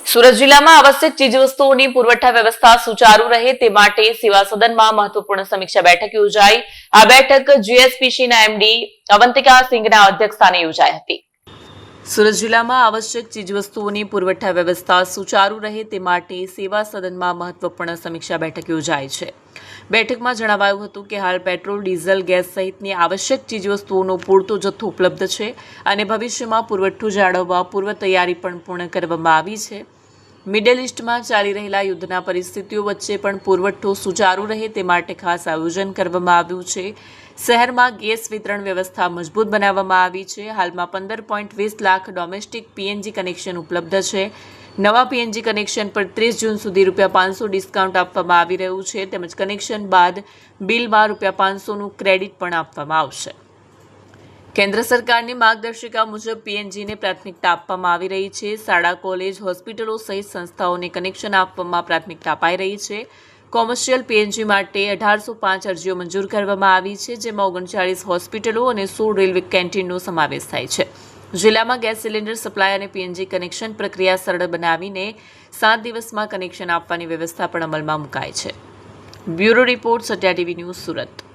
સુરત જિલ્લામાં આવશ્યક ચીજવસ્તુઓની પુરવઠા વ્યવસ્થા સુચારુ રહે તે માટે સેવા સદનમાં મહત્વપૂર્ણ સમીક્ષા બેઠક યોજાઈ। આ બેઠક જીએસપીસીના એમડી અવંતિકા સિંઘના અધ્યક્ષસ્થાને યોજાઈ હતી। સુરત જિલ્લામાં આવશ્યક ચીજવસ્તુઓની પુરવઠા વ્યવસ્થા સુચારુ રહે તે માટે સેવા સદનમાં મહત્વપૂર્ણ સમીક્ષા બેઠક યોજાઈ છે। બેઠકમાં જણાવાયું હતું કે હાલ પેટ્રોલ, ડીઝલ, ગેસ સહિતની આવશ્યક ચીજવસ્તુઓનો પૂરતો જથ્થો ઉપલબ્ધ છે અને ભવિષ્યમાં પુરવઠો જાળવવા પૂર્વ તૈયારી પણ પૂર્ણ કરવામાં આવી છે। મિડલ ઇસ્ટમાં ચાલી રહેલા યુદ્ધના પરિસ્થિતિઓ વચ્ચે પણ પુરવઠો સુચારુ રહે તે માટે ખાસ આયોજન કરવામાં આવ્યું છે। શહેરમાં ગેસ વિતરણ વ્યવસ્થા મજબૂત બનાવવામાં આવી છે। હાલમાં 15.20 લાખ ડોમેસ્ટિક પીએનજી કનેક્શન ઉપલબ્ધ છે। નવા પીએનજી કનેક્શન પર 30 જૂન સુધી ₹500 ડિસ્કાઉન્ટ આપવામાં આવી રહ્યું છે તેમજ કનેક્શન બાદ બિલમાં ₹500નું ક્રેડિટ પણ આપવામાં આવશે। કેન્દ્ર સરકારની માર્ગદર્શિકા મુજબ પીએનજીને પ્રાથમિકતા આપવામાં આવી રહી છે। શાળા, કોલેજ, હોસ્પિટલો સહિત સંસ્થાઓને કનેક્શન આપવામાં પ્રાથમિકતા અપાઈ રહી છે। કોમર્શિયલ પીએનજી માટે 1805 અરજીઓ મંજૂર કરવામાં આવી છે, જેમાં 39 હોસ્પિટલો અને 16 રેલવે કેન્ટીનનો સમાવેશ થાય છે। જિલ્લામાં ગેસ સિલિન્ડર સપ્લાય અને પીએનજી કનેક્શન પ્રક્રિયા સરળ બનાવીને 7 દિવસમાં કનેક્શન આપવાની વ્યવસ્થા પણ અમલમાં મુકાઈ છે। Bureau report, Satya TV news, Surat.